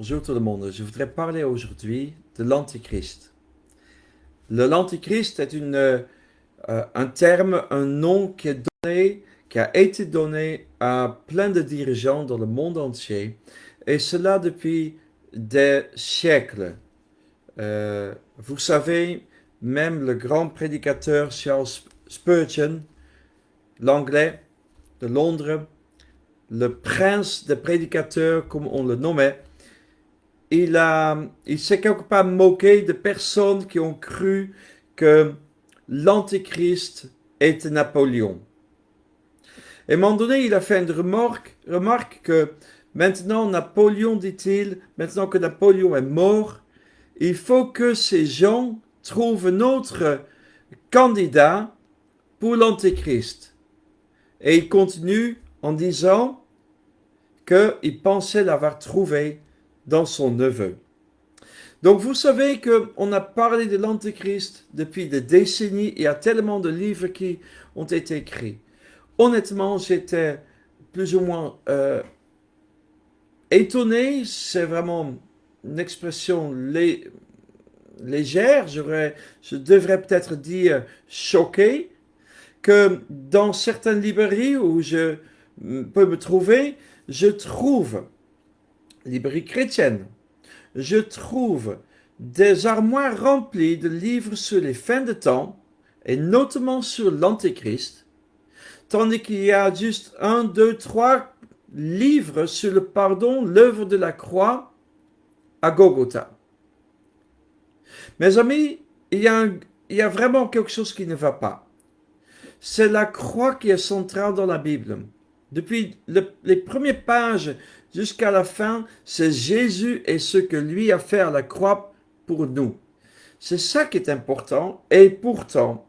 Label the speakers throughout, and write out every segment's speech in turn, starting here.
Speaker 1: Bonjour tout le monde, je voudrais parler aujourd'hui de l'Antichrist. L'Antichrist est un terme, un nom qui a été donné à plein de dirigeants dans le monde entier, et cela depuis des siècles. Vous savez, même le grand prédicateur Charles Spurgeon, l'anglais de Londres, le prince des prédicateurs comme on le nommait, il s'est quelque part moqué de personnes qui ont cru que l'Antéchrist était Napoléon. Et à un moment donné, il a fait une remarque que maintenant Napoléon, dit-il, maintenant que Napoléon est mort, il faut que ces gens trouvent un autre candidat pour l'Antéchrist. Et il continue en disant qu'il pensait l'avoir trouvé dans son neveu. Donc vous savez qu'on a parlé de l'Antéchrist depuis des décennies. Il y a tellement de livres qui ont été écrits. Honnêtement, j'étais plus ou moins étonné. C'est vraiment une expression légère. Je devrais peut-être dire choqué. Que dans certaines librairies où je peux me trouver, je trouve, librairies chrétiennes, je trouve des armoires remplies de livres sur les fins de temps, et notamment sur l'Antéchrist, tandis qu'il y a juste un, deux, trois livres sur le pardon, l'œuvre de la croix à Golgotha. Mes amis, il y a vraiment quelque chose qui ne va pas. C'est la croix qui est centrale dans la Bible. Depuis les premières pages jusqu'à la fin, c'est Jésus et ce que lui a fait à la croix pour nous. C'est ça qui est important. Et pourtant,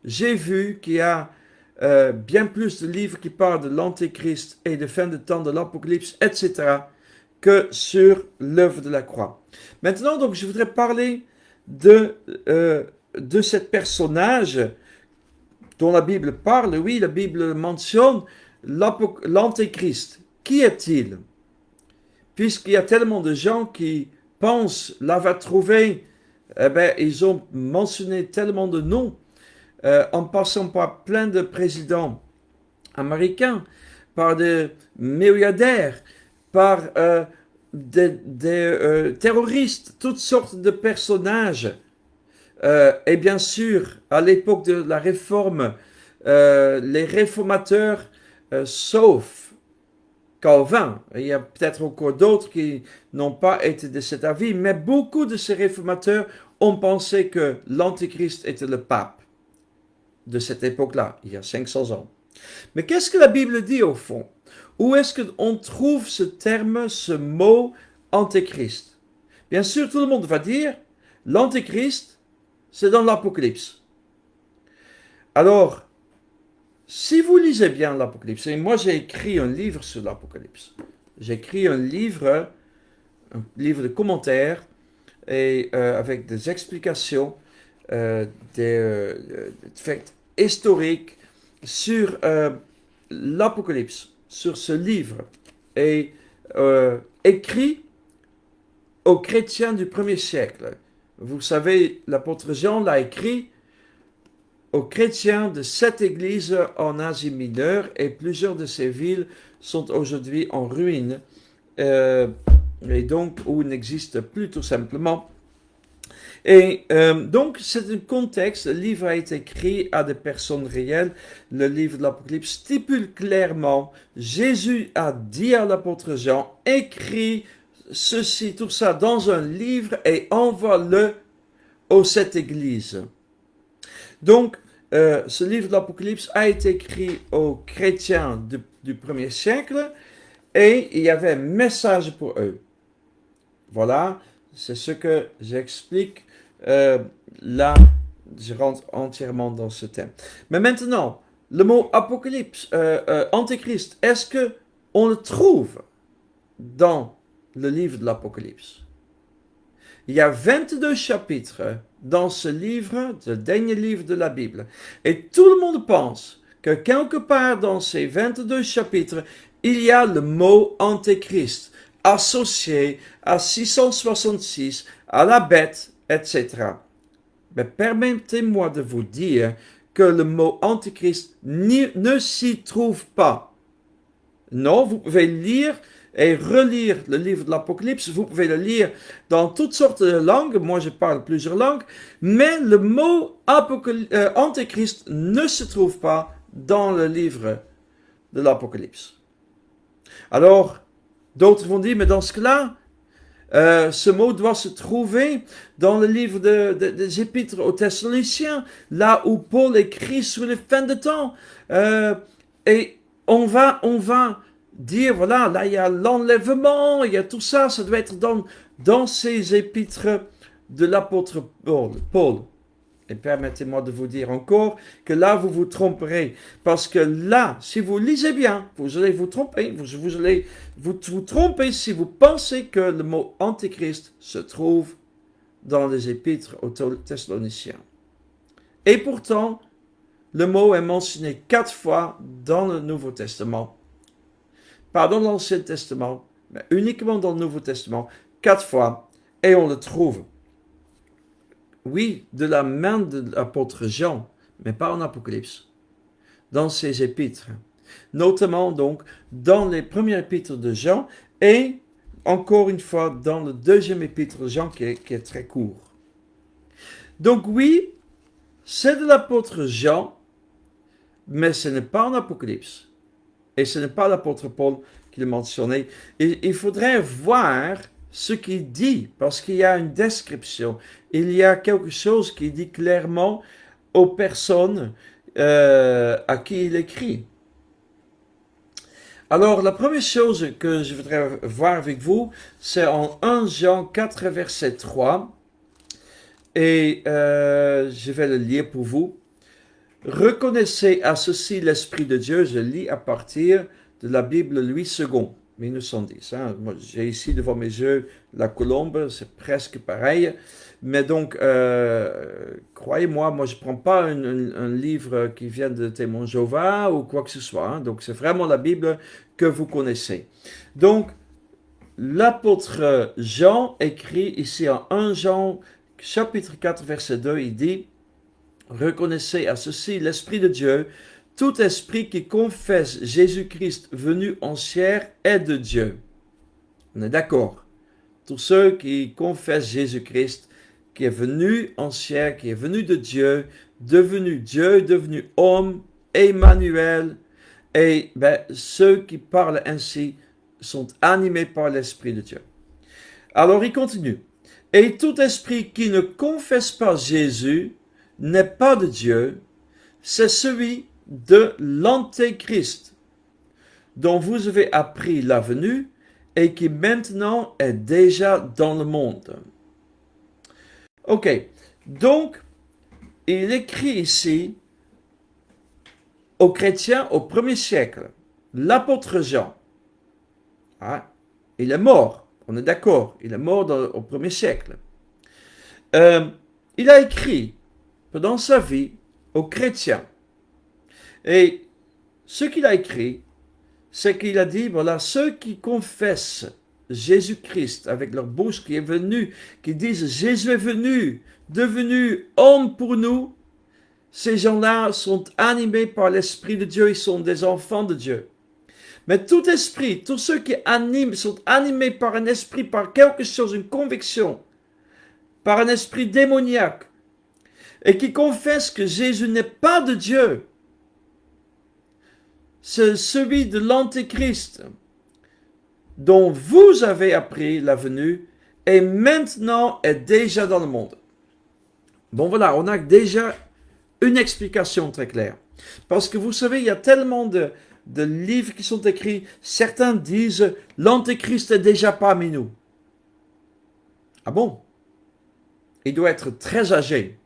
Speaker 1: j'ai vu qu'il y a bien plus de livres qui parlent de l'Antéchrist et de fin de temps, de l'Apocalypse, etc., que sur l'œuvre de la croix. Maintenant, donc, je voudrais parler de ce personnage dont la Bible parle. Oui, la Bible mentionne l'Antéchrist. Qui est-il? Puisqu'il y a tellement de gens qui pensent l'avoir trouvé, eh ben, ils ont mentionné tellement de noms, en passant par plein de présidents américains, par des milliardaires, par des terroristes, toutes sortes de personnages. Et bien sûr, à l'époque de la Réforme, les réformateurs, sauf Calvin, il y a peut-être encore d'autres qui n'ont pas été de cet avis, mais beaucoup de ces réformateurs ont pensé que l'Antéchrist était le pape de cette époque-là, il y a 500 ans. Mais qu'est-ce que la Bible dit au fond? Où est-ce qu'on trouve ce terme, ce mot Antéchrist? Bien sûr, tout le monde va dire l'Antéchrist, c'est dans l'Apocalypse. Alors, si vous lisez bien l'Apocalypse, et moi j'ai écrit un livre sur l'Apocalypse, j'ai écrit un livre de commentaires, et avec des explications, des faits historiques sur l'Apocalypse, sur ce livre, et écrit aux chrétiens du premier siècle. Vous savez, l'apôtre Jean l'a écrit aux chrétiens de cette église en Asie mineure, et plusieurs de ces villes sont aujourd'hui en ruine, et donc où n'existe plus tout simplement. Et donc c'est un contexte, le livre a été écrit à des personnes réelles, le livre de l'Apocalypse stipule clairement, Jésus a dit à l'apôtre Jean, écris ceci, tout ça dans un livre et envoie-le aux sept églises. Donc, ce livre de l'Apocalypse a été écrit aux chrétiens du premier siècle et il y avait un message pour eux. Voilà, c'est ce que j'explique là, je rentre entièrement dans ce thème. Mais maintenant, le mot Apocalypse, Antéchrist, est-ce que on le trouve dans le livre de l'Apocalypse? Il y a 22 chapitres dans ce livre, le dernier livre de la Bible. Et tout le monde pense que quelque part dans ces 22 chapitres, il y a le mot Antéchrist. associé à 666, à la bête, etc. Mais permettez-moi de vous dire que le mot antichrist ne s'y trouve pas. Non, vous pouvez lire et relire le livre de l'Apocalypse, vous pouvez le lire dans toutes sortes de langues, moi je parle plusieurs langues, mais le mot antéchrist ne se trouve pas dans le livre de l'Apocalypse. Alors, d'autres vont dire, mais dans ce cas-là, ce mot doit se trouver dans le livre des Épîtres aux Thessaloniciens, là où Paul écrit sur les fins de temps. Et on va dire, voilà, là il y a l'enlèvement, il y a tout ça, ça doit être dans ces épîtres de l'apôtre Paul. Et permettez-moi de vous dire encore que là, vous vous tromperez. Parce que là, si vous lisez bien, vous allez vous tromper. Vous allez vous tromper si vous pensez que le mot antéchrist se trouve dans les épîtres aux Thessaloniciens. Et pourtant, le mot est mentionné 4 fois dans le Nouveau Testament. Pas dans l'Ancien Testament, mais uniquement dans le Nouveau Testament, 4 fois. Et on le trouve. Oui, de la main de l'apôtre Jean, mais pas en Apocalypse, dans ses épîtres. Notamment donc dans les premières épîtres de Jean et encore une fois dans le deuxième épître de Jean qui est très court. Donc oui, c'est de l'apôtre Jean, mais ce n'est pas en Apocalypse. Et ce n'est pas l'apôtre Paul qui le mentionnait. Et il faudrait voir ce qu'il dit, parce qu'il y a une description, il y a quelque chose qui dit clairement aux personnes à qui il écrit. Alors, la première chose que je voudrais voir avec vous, c'est en 1 Jean 4, verset 3, et je vais le lire pour vous. Reconnaissez à ceci l'Esprit de Dieu, je lis à partir de la Bible Louis II. 1910. Hein. Moi, j'ai ici devant mes yeux la colombe, c'est presque pareil. Mais donc, croyez-moi, moi je ne prends pas un livre qui vient de Témoins de Jéhovah ou quoi que ce soit. Hein. Donc, c'est vraiment la Bible que vous connaissez. Donc, l'apôtre Jean écrit ici en 1 Jean, chapitre 4, verset 2, il dit « Reconnaissez à ceci l'Esprit de Dieu, tout esprit qui confesse Jésus-Christ venu en chair est de Dieu. » On est d'accord. Tous ceux qui confessent Jésus-Christ, qui est venu en chair, qui est venu de Dieu, devenu homme, Emmanuel, et ceux qui parlent ainsi sont animés par l'Esprit de Dieu. Alors il continue. Et tout esprit qui ne confesse pas Jésus n'est pas de Dieu, c'est celui de l'Antéchrist, dont vous avez appris la venue et qui maintenant est déjà dans le monde. Ok, donc il écrit ici aux chrétiens au 1er siècle, l'apôtre Jean. Ah, il est mort, on est d'accord, il est mort au 1er siècle. Il a écrit pendant sa vie aux chrétiens. Et ce qu'il a écrit, c'est qu'il a dit, voilà, ceux qui confessent Jésus-Christ avec leur bouche qui est venu, qui disent Jésus est venu, devenu homme pour nous, ces gens-là sont animés par l'Esprit de Dieu, ils sont des enfants de Dieu. Mais tout esprit, tous ceux qui animent, sont animés par un esprit, par quelque chose, une conviction, par un esprit démoniaque, et qui confessent que Jésus n'est pas de Dieu, c'est celui de l'Antéchrist, dont vous avez appris la venue, et maintenant est déjà dans le monde. Bon voilà, on a déjà une explication très claire. Parce que vous savez, il y a tellement de livres qui sont écrits, certains disent l'Antéchrist est déjà parmi nous. Ah bon? Il doit être très âgé.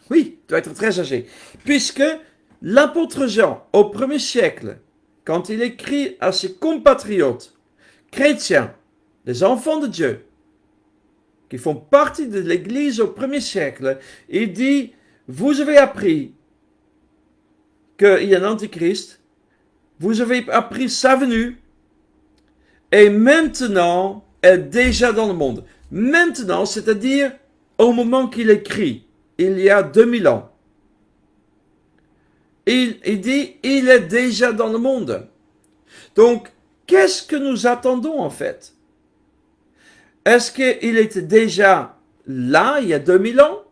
Speaker 1: Oui, il doit être très âgé. Puisque l'apôtre Jean, au 1er siècle, quand il écrit à ses compatriotes chrétiens, les enfants de Dieu, qui font partie de l'Église au 1er siècle, il dit, vous avez appris qu'il y a un antichrist, vous avez appris sa venue, et maintenant est déjà dans le monde. Maintenant, c'est-à-dire au moment qu'il écrit, il y a 2000 ans. Il dit, il est déjà dans le monde. Donc, qu'est-ce que nous attendons en fait? Est-ce qu'il était déjà là il y a 2000 ans?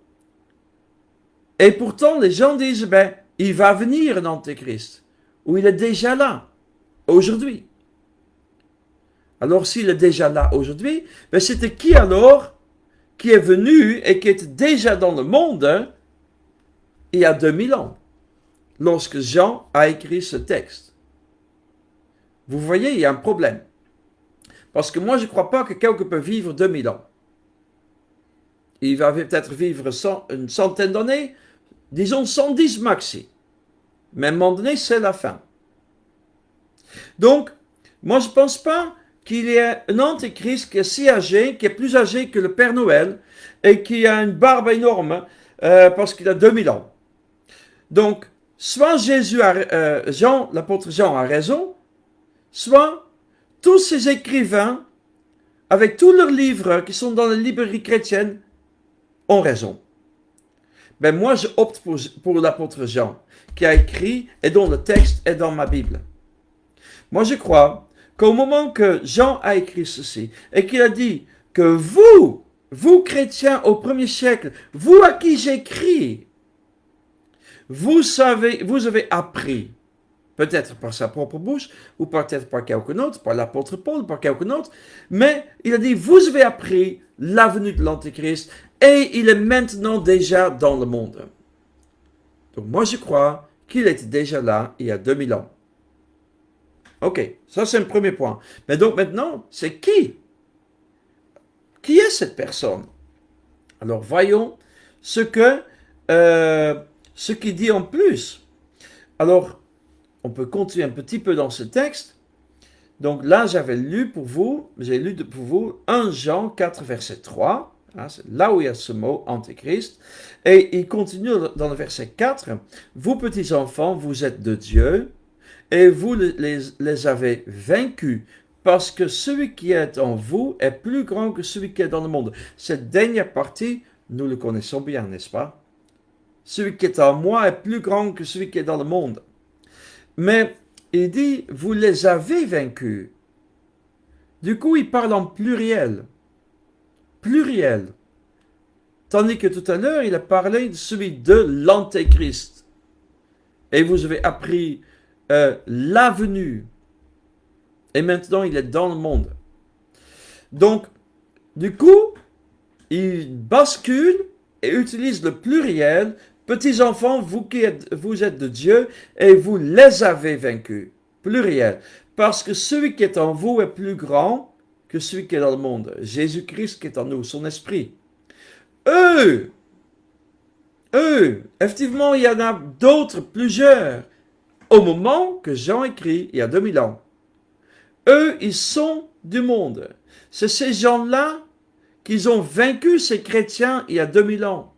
Speaker 1: Et pourtant, les gens disent, ben, il va venir l'Antéchrist. Ou il est déjà là, aujourd'hui. Alors, s'il est déjà là aujourd'hui, ben, c'était qui alors qui est venu et qui était déjà dans le monde il y a 2000 ans, lorsque Jean a écrit ce texte? Vous voyez, il y a un problème. Parce que moi, je ne crois pas que quelqu'un peut vivre 2000 ans. Il va peut-être vivre une centaine d'années, disons 110 maxi. Mais à un moment donné, c'est la fin. Donc, moi, je ne pense pas qu'il y ait un antéchrist qui est si âgé, qui est plus âgé que le Père Noël, et qui a une barbe énorme, parce qu'il a 2000 ans. Donc, soit l'apôtre Jean a raison, soit tous ces écrivains, avec tous leurs livres qui sont dans les librairies chrétiennes, ont raison. Ben moi, je opte pour l'apôtre Jean, qui a écrit et dont le texte est dans ma Bible. Moi, je crois qu'au moment que Jean a écrit ceci, et qu'il a dit que vous chrétiens au 1er siècle, vous à qui j'écris, vous avez appris, peut-être par sa propre bouche, ou peut-être par quelqu'un d'autre, par l'apôtre Paul, par quelqu'un d'autre, mais il a dit, vous avez appris la venue de l'Antéchrist, et il est maintenant déjà dans le monde. Donc moi je crois qu'il était déjà là il y a 2000 ans. Ok, ça c'est un premier point. Mais donc maintenant, c'est qui? Qui est cette personne? Alors voyons ce qu'il dit en plus. Alors, on peut continuer un petit peu dans ce texte. Donc là, j'ai lu pour vous 1 Jean 4, verset 3. C'est là où il y a ce mot antéchrist. Et il continue dans le verset 4. Vous, petits enfants, vous êtes de Dieu, et vous les avez vaincus, parce que celui qui est en vous est plus grand que celui qui est dans le monde. Cette dernière partie, nous le connaissons bien, n'est-ce pas? Celui qui est en moi est plus grand que celui qui est dans le monde. Mais il dit, vous les avez vaincus. Du coup, il parle en pluriel. Pluriel. Tandis que tout à l'heure, il a parlé de celui de l'Antéchrist. Et vous avez appris la venue. Et maintenant, il est dans le monde. Donc, du coup, il bascule et utilise le pluriel. Petits enfants, vous êtes de Dieu et vous les avez vaincus. Pluriel. Parce que celui qui est en vous est plus grand que celui qui est dans le monde. Jésus-Christ qui est en nous, son esprit. Eux, effectivement, il y en a d'autres, plusieurs. Au moment que Jean écrit, il y a 2000 ans. Eux, ils sont du monde. C'est ces gens-là qui ont vaincu ces chrétiens il y a 2000 ans.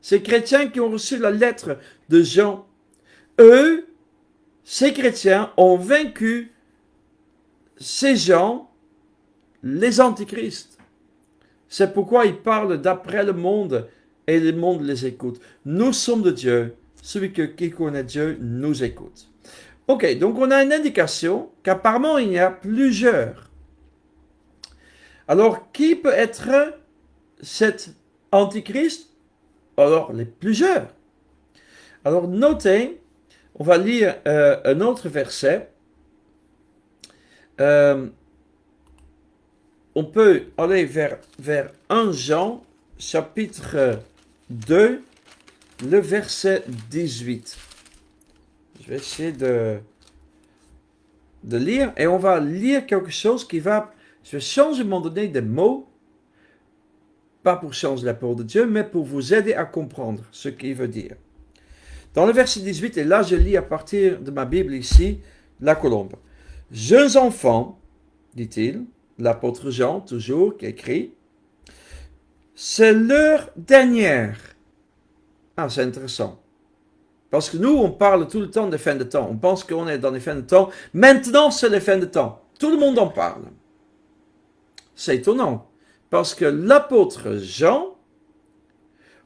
Speaker 1: Ces chrétiens qui ont reçu la lettre de Jean. Eux, ces chrétiens ont vaincu ces gens, les antichrists. C'est pourquoi ils parlent d'après le monde et le monde les écoute. Nous sommes de Dieu. Celui qui connaît Dieu nous écoute. Ok, donc on a une indication qu'apparemment il y a plusieurs. Alors, qui peut être cet antichrist? Alors, les plusieurs. Alors, notez, on va lire un autre verset. On peut aller vers 1 Jean, chapitre 2, le verset 18. Je vais essayer de lire, et on va lire quelque chose qui va... Je vais changer à un moment donné des mots, pas pour changer la parole de Dieu, mais pour vous aider à comprendre ce qu'il veut dire. Dans le verset 18, et là je lis à partir de ma Bible ici, la colombe. « Jeunes enfants, dit-il, l'apôtre Jean, toujours, qui écrit, c'est l'heure dernière. » Ah, c'est intéressant. Parce que nous, on parle tout le temps des fins de temps. On pense qu'on est dans les fins de temps. Maintenant, c'est les fins de temps. Tout le monde en parle. C'est étonnant, parce que l'apôtre Jean,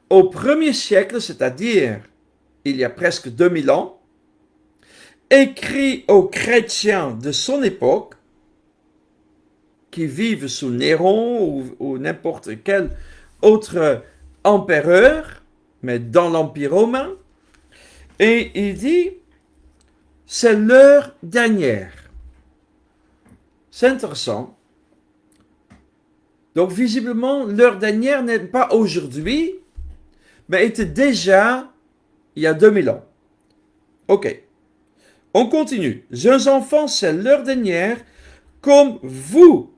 Speaker 1: au 1er siècle, c'est-à-dire il y a presque 2000 ans, écrit aux chrétiens de son époque, qui vivent sous Néron ou n'importe quel autre empereur, mais dans l'Empire romain, et il dit, c'est l'heure dernière. C'est intéressant. Donc visiblement, l'heure dernière n'est pas aujourd'hui, mais était déjà il y a 2000 ans. Ok. On continue. Jeunes enfants, c'est l'heure dernière, comme vous,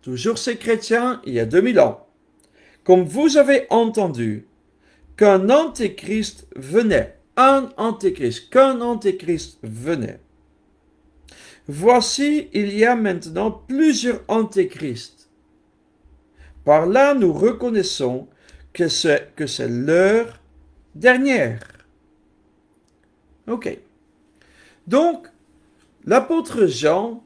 Speaker 1: toujours ces chrétiens, il y a 2000 ans, comme vous avez entendu qu'un antéchrist venait, qu'un antéchrist venait. Voici, il y a maintenant plusieurs antéchrists. Par là, nous reconnaissons que c'est l'heure dernière. Ok. Donc, l'apôtre Jean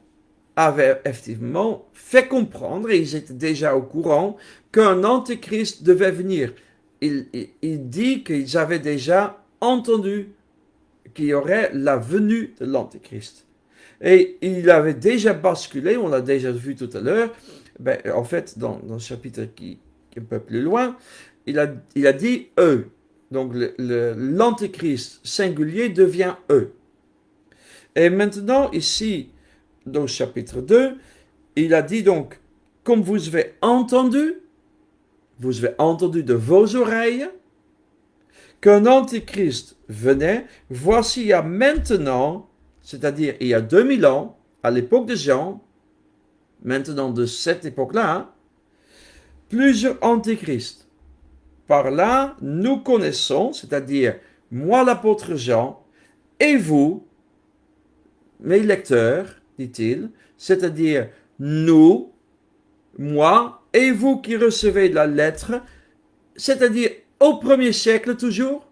Speaker 1: avait effectivement fait comprendre, et ils étaient déjà au courant, qu'un antéchrist devait venir. Il dit qu'ils avaient déjà entendu qu'il y aurait la venue de l'antéchrist. Et il avait déjà basculé, on l'a déjà vu tout à l'heure, en fait, dans le chapitre qui est un peu plus loin, il a dit eux. Donc l'antéchrist singulier devient eux. Et maintenant, ici, dans le chapitre 2, il a dit donc, comme vous avez entendu de vos oreilles, qu'un antéchrist venait, voici il y a maintenant, c'est-à-dire il y a 2000 ans, à l'époque de Jean, maintenant de cette époque-là, plusieurs antéchrists. Par là, nous connaissons, c'est-à-dire moi l'apôtre Jean, et vous, mes lecteurs, dit-il, c'est-à-dire nous, moi, et vous qui recevez la lettre, c'est-à-dire au 1er siècle toujours,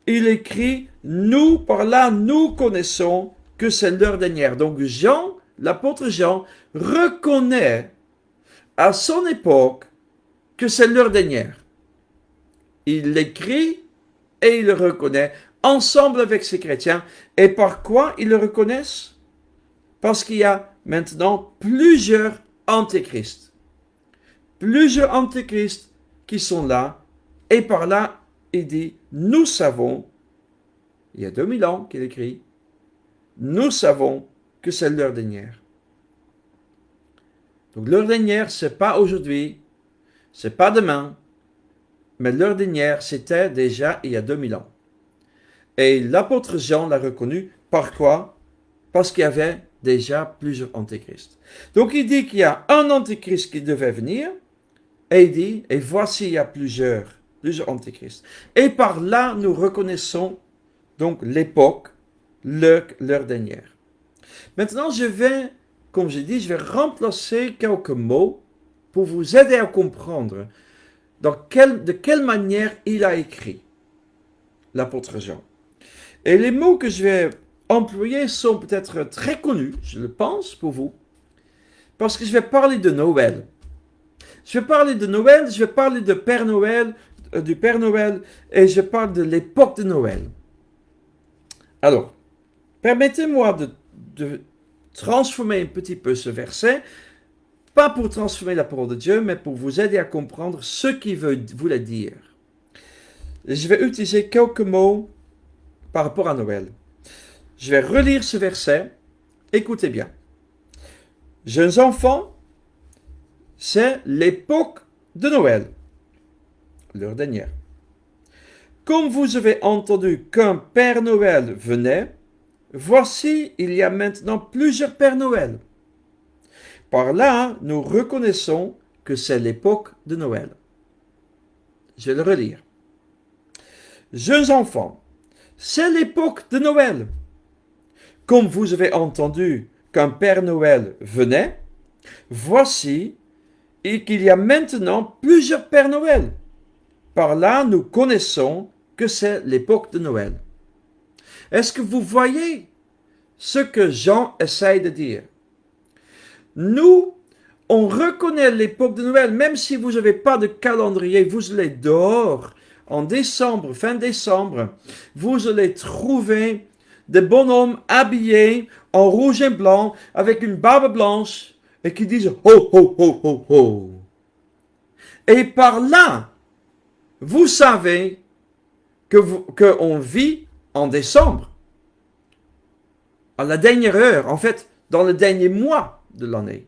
Speaker 1: il écrit, nous, par là, nous connaissons que c'est l'heure dernière. Donc Jean, l'apôtre Jean, reconnaît à son époque que c'est l'heure dernière. Il l'écrit et il le reconnaît ensemble avec ses chrétiens. Et par quoi ils le reconnaissent? Parce qu'il y a maintenant plusieurs antéchrists. Plusieurs antéchrists qui sont là. Et par là, il dit, nous savons, il y a 2000 ans qu'il écrit, nous savons que c'est l'heure dernière. Donc l'heure dernière, c'est pas aujourd'hui, c'est pas demain, mais l'heure dernière, c'était déjà il y a 2000 ans. Et l'apôtre Jean l'a reconnu. Par quoi? Parce qu'il y avait déjà plusieurs antéchrists. Donc il dit qu'il y a un antéchrist qui devait venir, et il dit, et voici il y a plusieurs antéchrists. Et par là, nous reconnaissons donc l'époque, l'heure dernière. Maintenant, comme j'ai dit, je vais remplacer quelques mots pour vous aider à comprendre de quelle manière il a écrit, l'apôtre Jean. Et les mots que je vais employer sont peut-être très connus, je le pense, pour vous, parce que je vais parler de Noël. Je vais parler de Noël, je vais parler de Père Noël, du Père Noël, et je parle de l'époque de Noël. Alors, permettez-moi de transformer un petit peu ce verset, pas pour transformer la parole de Dieu, mais pour vous aider à comprendre ce qu'il voulait dire. Et je vais utiliser quelques mots par rapport à Noël. Je vais relire ce verset. Écoutez bien. Jeunes enfants, c'est l'époque de Noël, l'heure dernière. Comme vous avez entendu qu'un Père Noël venait, voici, il y a maintenant plusieurs Pères Noël. Par là, nous reconnaissons que c'est l'époque de Noël. Je vais le relire. Jeunes enfants, c'est l'époque de Noël. Comme vous avez entendu qu'un Père Noël venait, voici et qu'il y a maintenant plusieurs Pères Noël. Par là, nous connaissons que c'est l'époque de Noël. Est-ce que vous voyez ce que Jean essaye de dire? Nous, on reconnaît l'époque de Noël, même si vous n'avez pas de calendrier, vous allez dehors en décembre, fin décembre, vous allez trouver des bonhommes habillés en rouge et blanc, avec une barbe blanche, et qui disent ho ho ho ho ho. Et par là, vous savez qu'on vit en décembre, à la dernière heure, en fait, dans le dernier mois de l'année.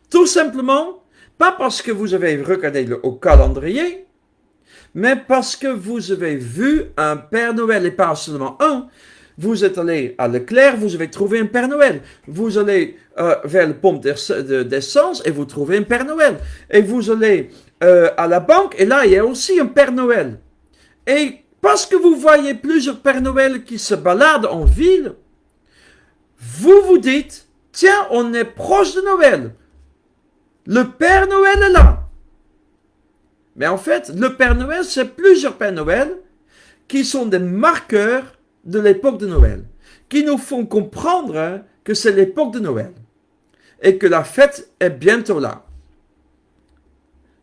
Speaker 1: Tout simplement, pas parce que vous avez regardé au calendrier, mais parce que vous avez vu un Père Noël, et pas seulement un. Vous êtes allé à Leclerc, vous avez trouvé un Père Noël. Vous allez vers le pompe d'essence et vous trouvez un Père Noël. Et vous allez à la banque et là, il y a aussi un Père Noël. Et parce que vous voyez plusieurs Pères Noël qui se baladent en ville, vous vous dites, tiens, on est proche de Noël. Le Père Noël est là. Mais en fait, le Père Noël, c'est plusieurs Pères Noël qui sont des marqueurs de l'époque de Noël, qui nous font comprendre que c'est l'époque de Noël et que la fête est bientôt là.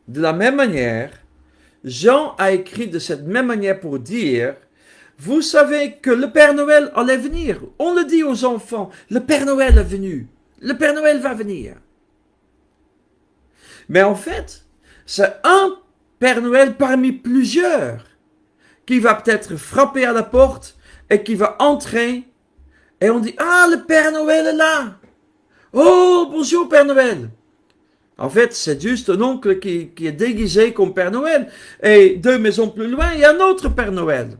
Speaker 1: De la même manière, Jean a écrit de cette même manière pour dire, vous savez que le Père Noël allait venir. On le dit aux enfants, le Père Noël est venu. Le Père Noël va venir. Mais en fait, c'est un Père Noël parmi plusieurs qui va peut-être frapper à la porte et qui va entrer et on dit « Ah, le Père Noël est là! Oh, bonjour Père Noël! » En fait, c'est juste un oncle qui est déguisé comme Père Noël. Et 2 maisons plus loin, il y a un autre Père Noël.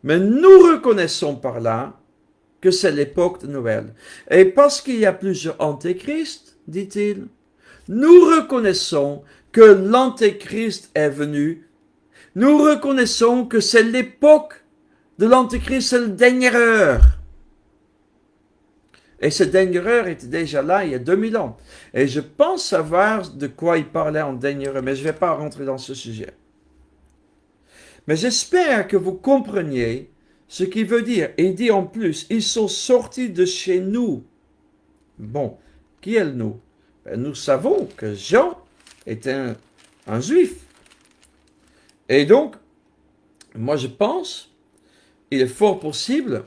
Speaker 1: Mais nous reconnaissons par là que c'est l'époque de Noël. Et parce qu'il y a plusieurs antéchrists, dit-il, nous reconnaissons que l'antéchrist est venu. Nous reconnaissons que c'est l'époque de l'antéchrist, c'est la dernière heure. Et cette dernière heure était déjà là il y a 2000 ans. Et je pense savoir de quoi il parlait en dernière heure, mais je ne vais pas rentrer dans ce sujet. Mais j'espère que vous compreniez ce qu'il veut dire. Il dit en plus, ils sont sortis de chez nous. Bon, qui est le nous? Ben, nous savons que Jean est un juif. Et donc, moi je pense, il est fort possible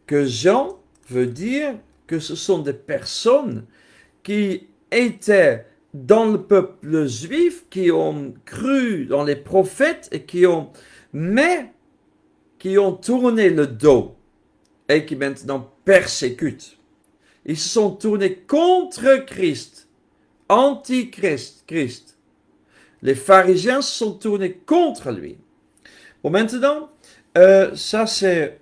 Speaker 1: que Jean veut dire que ce sont des personnes qui étaient dans le peuple juif, qui ont cru dans les prophètes et qui ont tourné le dos et qui maintenant persécutent. Ils se sont tournés contre Christ, anti-Christ. Les pharisiens se sont tournés contre lui. Bon, maintenant, ça c'est,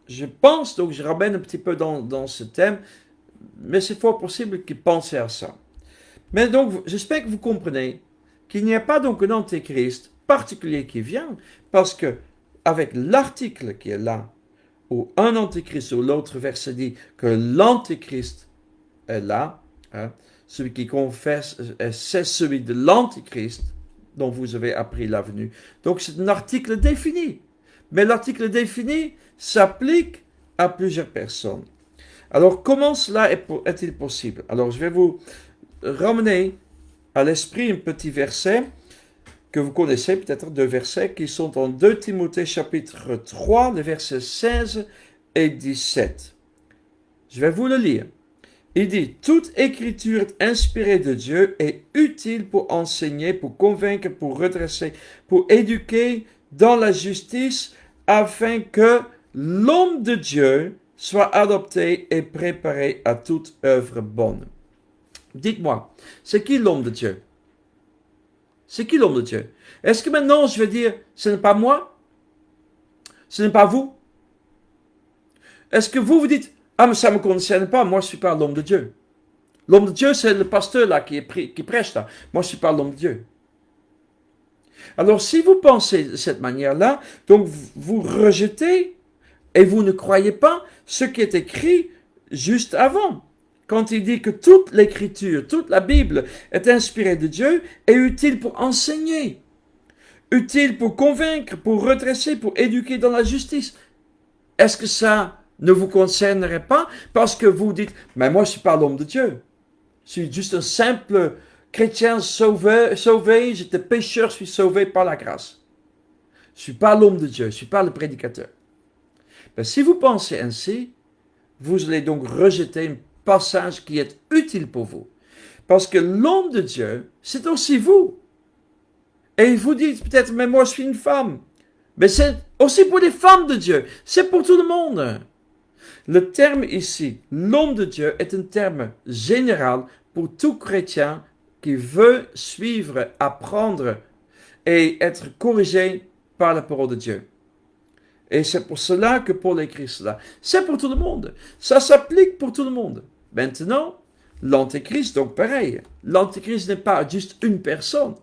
Speaker 1: je pense, donc je ramène un petit peu dans ce thème, mais c'est fort possible qu'ils pensaient à ça. Mais donc, j'espère que vous comprenez qu'il n'y a pas donc un antéchrist particulier qui vient, parce que avec l'article qui est là, où un antéchrist ou l'autre verset dit que l'antéchrist est là, hein, celui qui confesse, c'est celui de l'antéchrist dont vous avez appris la venue. Donc c'est un article défini. Mais l'article défini s'applique à plusieurs personnes. Alors comment cela est-il possible? Alors je vais vous ramener à l'esprit un petit verset que vous connaissez, peut-être 2 versets qui sont en 2 Timothée chapitre 3, les versets 16 et 17. Je vais vous le lire. Il dit, toute écriture inspirée de Dieu est utile pour enseigner, pour convaincre, pour redresser, pour éduquer dans la justice, afin que l'homme de Dieu soit adopté et préparé à toute œuvre bonne. Dites-moi, c'est qui l'homme de Dieu? C'est qui l'homme de Dieu? Est-ce que maintenant je vais dire, ce n'est pas moi? Ce n'est pas vous? Est-ce que vous dites, ah mais ça ne me concerne pas, moi je ne suis pas l'homme de Dieu. L'homme de Dieu c'est le pasteur là qui prêche là. Moi je ne suis pas l'homme de Dieu. Alors si vous pensez de cette manière-là, donc vous rejetez et vous ne croyez pas ce qui est écrit juste avant. Quand il dit que toute l'écriture, toute la Bible est inspirée de Dieu et utile pour enseigner, utile pour convaincre, pour redresser, pour éduquer dans la justice. Est-ce que ça ne vous concernerait pas parce que vous dites, mais moi je ne suis pas l'homme de Dieu. Je suis juste un simple chrétien sauvé, j'étais pécheur, je suis sauvé par la grâce. Je ne suis pas l'homme de Dieu, je ne suis pas le prédicateur. Ben, si vous pensez ainsi, vous allez donc rejeter un passage qui est utile pour vous. Parce que l'homme de Dieu, c'est aussi vous. Et vous dites peut-être, mais moi je suis une femme. Mais c'est aussi pour les femmes de Dieu. C'est pour tout le monde. Le terme ici, l'homme de Dieu, est un terme général pour tout chrétien qui veut suivre, apprendre et être corrigé par la parole de Dieu. Et c'est pour cela que Paul écrit cela. C'est pour tout le monde. Ça s'applique pour tout le monde. Maintenant, l'Antéchrist, donc pareil. L'Antéchrist n'est pas juste une personne.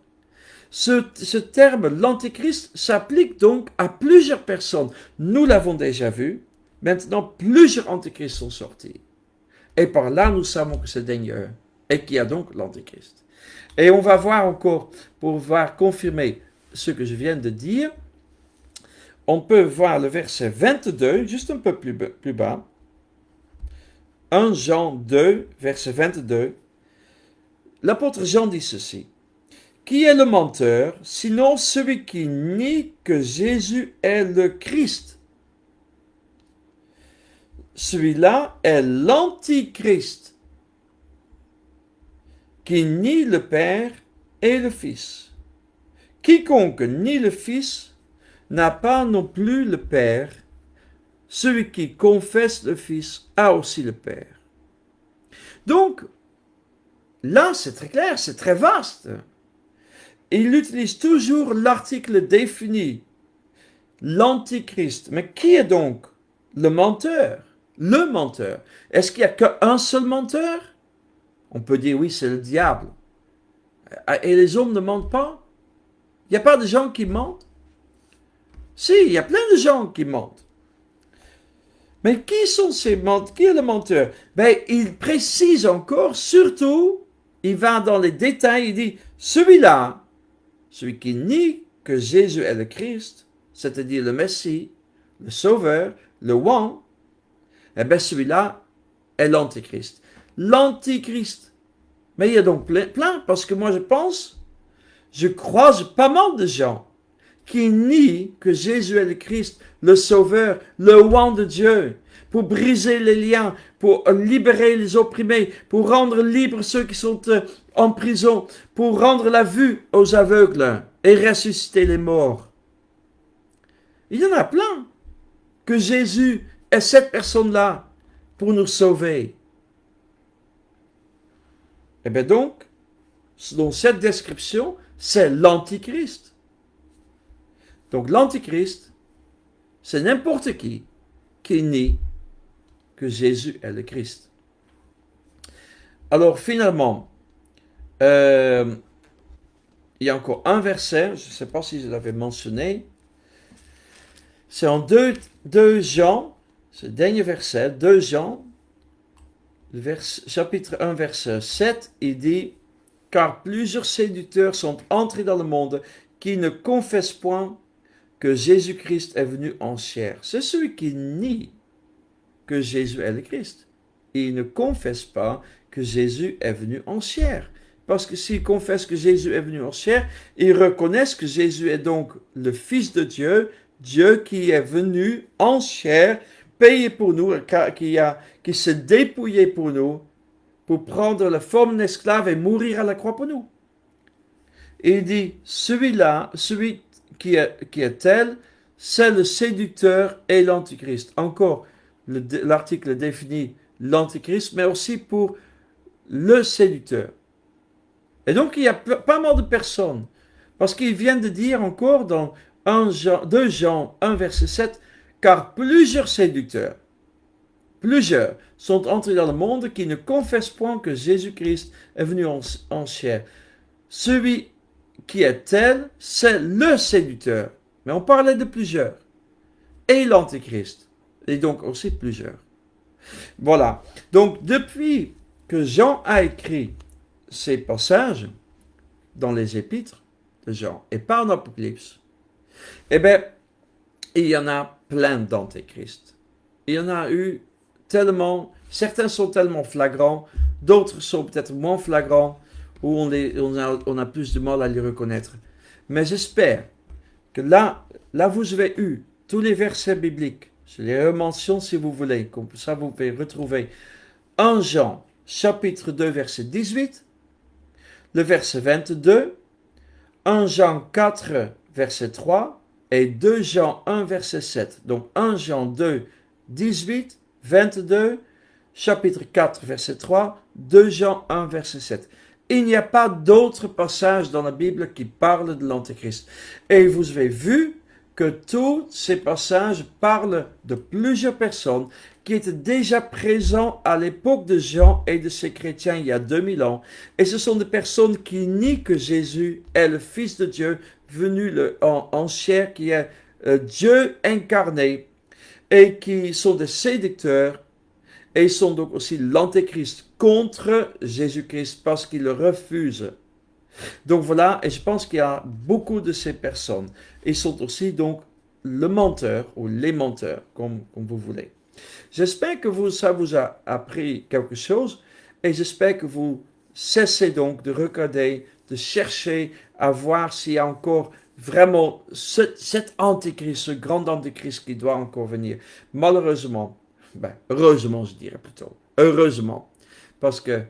Speaker 1: Ce terme, l'Antéchrist, s'applique donc à plusieurs personnes. Nous l'avons déjà vu. Maintenant, plusieurs Antéchrists sont sortis. Et par là, nous savons que c'est dernier et qu'il y a donc l'Antéchrist. Et on va voir encore, pour pouvoir confirmer ce que je viens de dire, on peut voir le verset 22, juste un peu plus bas. 1 Jean 2, verset 22. L'apôtre Jean dit ceci. Qui est le menteur, sinon celui qui nie que Jésus est le Christ? Celui-là est l'Antichrist, qui nie le Père et le Fils. Quiconque nie le Fils n'a pas non plus le Père. Celui qui confesse le Fils a aussi le Père. Donc, là, c'est très clair, c'est très vaste. Il utilise toujours l'article défini, l'Antichrist. Mais qui est donc le menteur? Le menteur. Est-ce qu'il n'y a qu'un seul menteur? On peut dire oui, c'est le diable. Et les hommes ne mentent pas? Il n'y a pas de gens qui mentent? Si, il y a plein de gens qui mentent. Mais qui sont ces menteurs? Qui est le menteur? Ben, il précise encore, surtout, il va dans les détails, il dit, celui-là, celui qui nie que Jésus est le Christ, c'est-à-dire le Messie, le Sauveur, le One, eh bien celui-là est l'Antichrist. L'Antichrist. Mais il y a donc plein, parce que moi je croise pas mal de gens qui nient que Jésus est le Christ, le Sauveur, le One de Dieu, pour briser les liens, pour libérer les opprimés, pour rendre libres ceux qui sont en prison, pour rendre la vue aux aveugles et ressusciter les morts. Il y en a plein que Jésus est cette personne-là pour nous sauver. Et bien donc, selon cette description, c'est l'Antichrist. Donc l'Antichrist, c'est n'importe qui nie que Jésus est le Christ. Alors finalement, il y a encore un verset, je ne sais pas si je l'avais mentionné, c'est en 2 Jean, ce dernier verset, 2 Jean, chapitre 1, verset 7, il dit « Car plusieurs séducteurs sont entrés dans le monde qui ne confessent point que Jésus-Christ est venu en chair. » C'est celui qui nie que Jésus est le Christ. Il ne confesse pas que Jésus est venu en chair. Parce que s'ils confessent que Jésus est venu en chair, ils reconnaissent que Jésus est donc le Fils de Dieu, Dieu qui est venu en chair, payé pour nous, qui s'est dépouillé pour nous, pour prendre la forme d'esclave et mourir à la croix pour nous. Et il dit, celui-là, celui qui est tel, c'est le séducteur et l'Antichrist. Encore, l'article définit l'Antichrist, mais aussi pour le séducteur. Et donc, il y a pas mal de personnes, parce qu'il vient de dire encore dans 2 Jean 1, verset 7, car plusieurs séducteurs, plusieurs, sont entrés dans le monde qui ne confessent point que Jésus-Christ est venu en chair. Celui qui est tel, c'est le séducteur. Mais on parlait de plusieurs. Et l'Antichrist. Et donc aussi plusieurs. Voilà. Donc, depuis que Jean a écrit ces passages dans les épîtres de Jean et pas en Apocalypse, eh bien, il y en a plein d'antéchrists. il y en a eu tellement, certains sont tellement flagrants, d'autres sont peut-être moins flagrants, où on a plus de mal à les reconnaître. Mais j'espère que là vous avez eu tous les versets bibliques. Je les rementionne si vous voulez, comme ça vous pouvez retrouver 1 Jean, chapitre 2, verset 18, le verset 22, 1 Jean 4, verset 3, et 2 Jean 1, verset 7. Donc 1 Jean 2, 18, 22, chapitre 4, verset 3, 2 Jean 1, verset 7. Il n'y a pas d'autres passages dans la Bible qui parlent de l'Antéchrist. Et vous avez vu que tous ces passages parlent de plusieurs personnes qui étaient déjà présents à l'époque de Jean et de ces chrétiens il y a 2000 ans. Et ce sont des personnes qui nient que Jésus est le Fils de Dieu venu en chair, qui est Dieu incarné, et qui sont des séducteurs, et ils sont donc aussi l'Antéchrist contre Jésus-Christ parce qu'ils le refusent. Donc voilà, et je pense qu'il y a beaucoup de ces personnes. Ils sont aussi donc le menteur ou les menteurs, comme vous voulez. J'espère que ça vous a appris quelque chose et j'espère que vous cessez donc de regarder, de chercher à voir s'il y a encore vraiment cet antéchrist, ce grand antéchrist qui doit encore venir. Malheureusement, heureusement je dirais plutôt, heureusement, parce que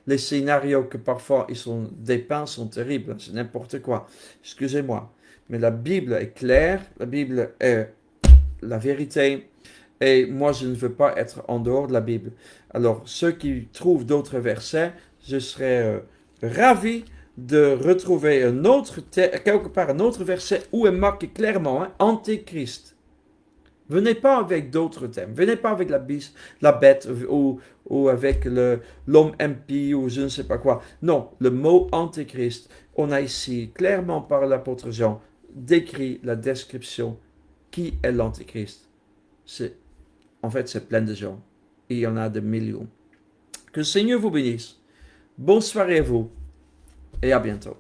Speaker 1: les scénarios que parfois ils sont dépeints sont terribles, c'est n'importe quoi. Excusez-moi, mais la Bible est claire, la Bible est la vérité, et moi je ne veux pas être en dehors de la Bible. Alors ceux qui trouvent d'autres versets, je serais ravi de retrouver quelque part un autre verset où est marqué clairement Antéchrist. Venez pas avec d'autres thèmes. Venez pas avec la bête ou avec l'homme impie ou je ne sais pas quoi. Non, le mot antéchrist, on a ici clairement par l'apôtre Jean décrit la description qui est l'antéchrist. En fait, c'est plein de gens. Il y en a des millions. Que le Seigneur vous bénisse. Bonne soirée à vous et à bientôt.